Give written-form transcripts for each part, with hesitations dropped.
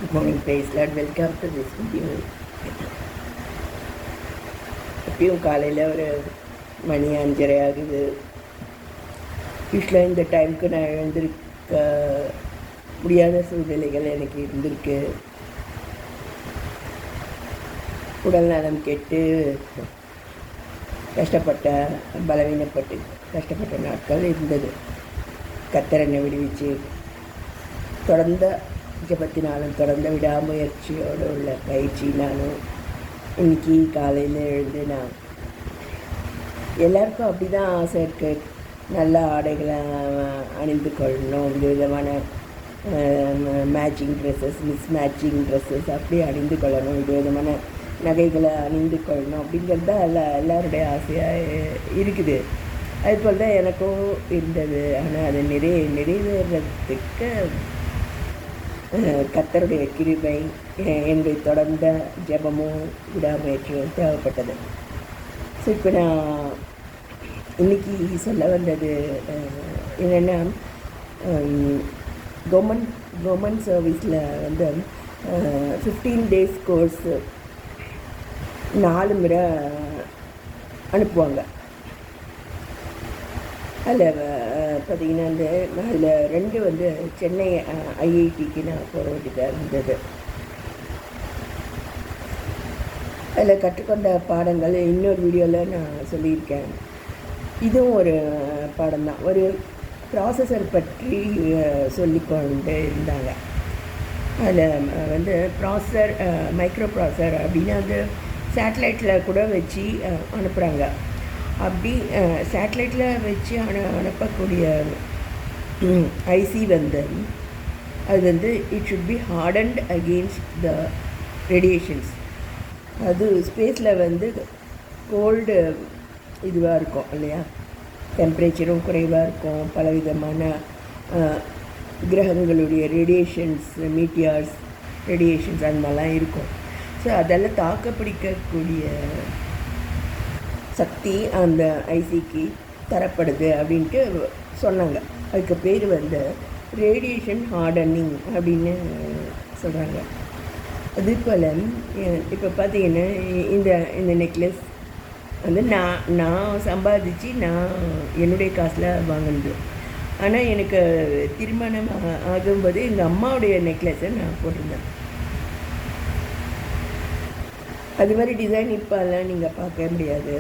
Good morning, praise Lord. Welcome to this video. எப்பயும் காலையில் ஒரு மணி 5:30 ஆகுது. யூஸ்வலாக இந்த டைமுக்கு நான் எழுந்திருக்க முடியாத சூழ்நிலைகள் எனக்கு இருந்திருக்கு. உடல் நலம் கெட்டு பலவீனப்பட்டு கஷ்டப்பட்ட நாட்கள் இருந்தது. கர்த்தர் என்னை விடுவிச்சு தொடர்ந்த ஜபத்தினாலும் தொடர்ந்த விடாமுயற்சியோடு உள்ள பயிற்சி நானும் இன்றைக்கி காலையில் எழுந்து நான் எல்லாருக்கும் அப்படி தான் ஆசை இருக்குது. நல்ல ஆடைகளை அணிந்து கொள்ளணும், விதமான மேட்சிங் ட்ரெஸ்ஸஸ், மேட்சிங் ட்ரெஸ்ஸஸ் அப்படி அணிந்து கொள்ளணும், விதமான நகைகளை அணிந்து கொள்ளணும் அப்படிங்கிறது தான் எல்லாருடைய ஆசையாக இருக்குது. அதுபோல் தான் எனக்கும் இருந்தது. ஆனால் அது நிறைவேறதுக்கு கர்த்தருடைய கிருபை, என்னுடைய தொடர்ந்த ஜபமும் விடாமுயற்சியும் தேவைப்பட்டது. ஸோ இப்போ நான் இன்றைக்கி சொல்ல வந்தது என்னென்னா, கவர்மெண்ட் சர்வீஸில் வந்து 15 days கோர்ஸு 4 முறை அனுப்புவாங்க. அதில் பார்த்திங்கன்னா அதில் 2 வந்து சென்னை ஐஐடிக்கு நான் போக வேண்டியதாக இருந்தது. அதில் கற்றுக்கொண்ட பாடங்கள் இன்னொரு வீடியோவில் நான் சொல்லியிருக்கேன். இதுவும் ஒரு பாடம் தான். ஒரு ப்ராசஸர் பற்றி சொல்லிக்கொண்டு இருந்தாங்க. அதில் வந்து மைக்ரோ ப்ராசஸர் அப்படின்னா அந்த சேட்டலைட்டில் கூட வச்சு அனுப்புகிறாங்க. அப்படி சேட்டலைட்டில் வச்சு அனுப்பக்கூடிய ஐசி வந்து அது வந்து it should be hardened against the radiations. அது ஸ்பேஸில் வந்து கோல்டு இதுவாக இருக்கும் இல்லையா, டெம்பரேச்சரும் குறைவாக இருக்கும், பலவிதமான கிரகங்களுடைய ரேடியேஷன்ஸ், மீட்டியார்ஸ் ரேடியேஷன்ஸ் அந்த மாதிரிலாம் இருக்கும். ஸோ அதெல்லாம் தாக்குப்பிடிக்கக்கூடிய சக்தி அந்த ஐசிக்கு தரப்படுது அப்படின்ட்டு சொன்னாங்க. அதுக்கு பேர் வந்து ரேடியேஷன் ஹார்டனிங் அப்படின்னு சொல்கிறாங்க. அதுபோல் இப்போ பார்த்தீங்கன்னா இந்த நெக்லஸ் வந்து நான் சம்பாதிச்சு நான் என்னுடைய காசில் வாங்கினது. ஆனால் எனக்கு திருமணம் ஆகும்போது எங்கள் அம்மாவுடைய நெக்லஸை நான் போட்டிருந்தேன். அது மாதிரி டிசைன் இப்போல்லாம் நீங்கள் பார்க்க முடியாது.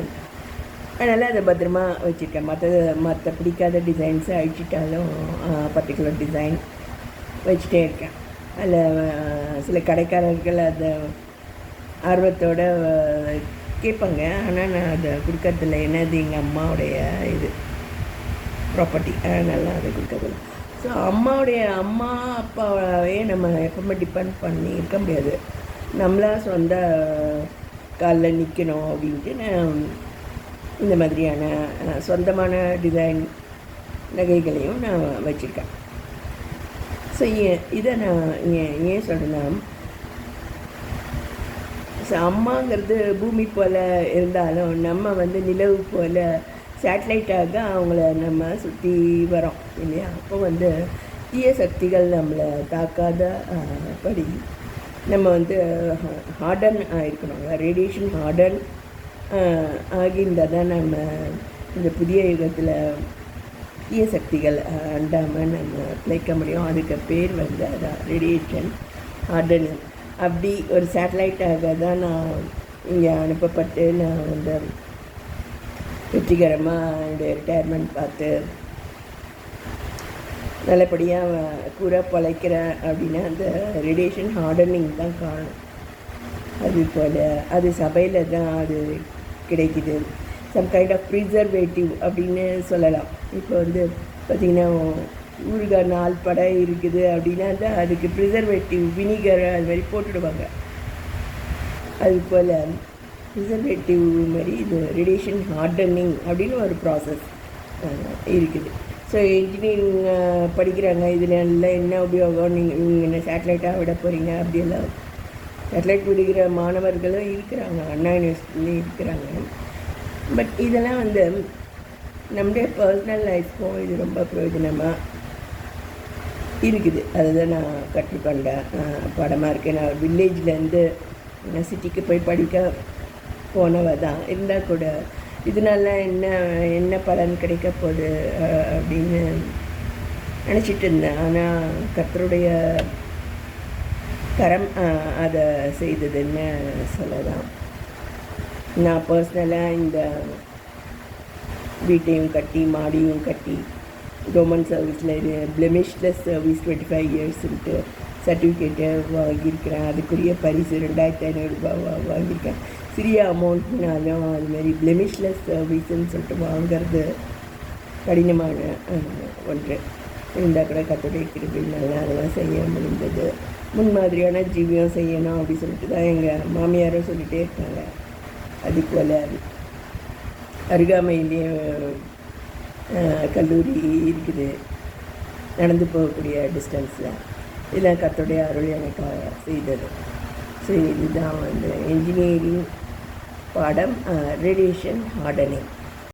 அதனால் அதை பத்திரமா வச்சுருக்கேன். மற்ற பிடிக்காத டிசைன்ஸை அழிச்சிட்டாலும் பர்டிகுலர் டிசைன் வச்சுட்டே இருக்கேன். அதில் சில கடைக்காரர்கள் அதை ஆர்வத்தோடு கேட்பாங்க. ஆனால் நான் அதை கொடுக்கறதில்ல. ஏன்னா அது எங்கள் அம்மாவுடைய இது ப்ராப்பர்ட்டி, அதனால அதை கொடுக்கறதில்ல. ஸோ அம்மா அப்பாவே நம்ம எப்பவுமே டிபெண்ட் பண்ணி இருக்க முடியாது. நம்மளா சொந்த காலில் நிற்கணும் அப்படின்ட்டு நான் இந்த மாதிரியான சொந்தமான டிசைன் நகைகளையும் நான் வச்சுருக்கேன். ஸோ இதை நான் ஏன் சொல்கிறேன்னா, ஸோ அம்மாங்கிறது பூமி போல் இருந்தாலும் நம்ம வந்து நிலவு போல் சேட்டலைட்டாக அவங்கள நம்ம சுற்றி வரோம் இல்லையா. அப்போ வந்து தீய சக்திகள் நம்மளை தாக்காத படி நம்ம வந்து ஹார்டன் ஆகிருக்கணும். ரேடியேஷன் ஹார்டன் ஆகியிருந்தால் தான் நம்ம இந்த புதிய யுகத்தில் தீய சக்திகள் அண்டாமல் நம்ம பிழைக்க முடியும். அதுக்கு பேர் வந்து அதான் ரேடியேஷன் ஹார்டனிங். அப்படி ஒரு சேட்டலைட்டாக தான் நான் இங்கே அனுப்பப்பட்டு நான் வந்து வெற்றிகரமாக என்னுடைய ரிட்டையர்மெண்ட் பார்த்து நல்லபடியாக கூட பழைக்கிறேன். அப்படின்னா அந்த ரேடியேஷன் ஹார்டனிங் தான் காரணம். அதுபோல் அது சபையில் தான் அது கிடைக்குது. சம் கைண்ட் ஆஃப் ப்ரிசர்வேட்டிவ் அப்படின்னு சொல்லலாம். இப்போ வந்து பார்த்திங்கன்னா ஊறுகாய் 4 படை இருக்குது அப்படின்னா தான் அதுக்கு ப்ரிசர்வேட்டிவ் வினிகர் அது மாதிரி போட்டுடுவாங்க. அதுபோல் ப்ரிசர்வேட்டிவ் மாதிரி இது ரேடியேஷன் ஹார்டனிங் அப்படின்னு ஒரு ப்ராசஸ் இருக்குது. ஸோ இன்ஜினியரிங் படிக்கிறாங்க. இதில் எல்லாம் என்ன உபயோகம், நீங்கள் என்ன சேட்டலைட்டாக விட போகிறீங்க அப்படியெல்லாம் சேட்டலைட் விடுகிற மாணவர்களும் இருக்கிறாங்க, அண்ணா யூனிவர்சிட்டிலையும் இருக்கிறாங்க. பட் இதெல்லாம் வந்து நம்முடைய பர்சனல் லைஃப்க்கும் இது ரொம்ப பிரயோஜனமாக இருக்குது. அதுதான் நான் கற்றுக்கொண்ட பாடமாக இருக்குது. நான் வில்லேஜ்லேருந்து சிட்டிக்கு போய் படிக்க போனவ தான். இருந்தால் கூட இதனால என்ன என்ன பலன் கிடைக்க போகுது அப்படின்னு நினச்சிட்டு இருந்தேன். ஆனால் கர்த்தருடைய கரம் அதை செய்ததுன்னு சொல்லலாம். நான் பர்சனலாக இந்த வீட்டையும் கட்டி மாடியும் கட்டி கவர்மெண்ட் சர்வீஸில் பிளெமிஷ்லெஸ் சர்வீஸ் 25 இயர்ஸ்ன்ட்டு சர்டிஃபிகேட்டை வாங்கியிருக்கிறேன். அதுக்குரிய பரிசு 2500 ரூபாய் வாங்கியிருக்கேன். சிறிய அமௌண்ட்னாலும் அதுமாரி பிளெமிஷ்லெஸ் சர்வீஸ்ன்னு சொல்லிட்டு வாங்கிறது கடினமான ஒன்று. இருந்தால் கூட கர்த்தருடைய கிருபையினால அதெல்லாம் செய்ய முடிந்தது. முன்மாதிரியான ஜீவியம் செய்யணும் அப்படி சொல்லிட்டு தான் எங்கள் மாமியாரும் சொல்லிகிட்டே இருக்காங்க. அதுபோல் அருகாமையிலேயே கல்லூரி இருக்குது, நடந்து போகக்கூடிய டிஸ்டன்ஸில். இதெல்லாம் கர்த்தருடைய அருள் எனக்கு செய்தது. ஸோ இதுதான் வந்து இன்ஜினியரிங் பாடம், ரேடியேஷன் ஹார்டனிங்.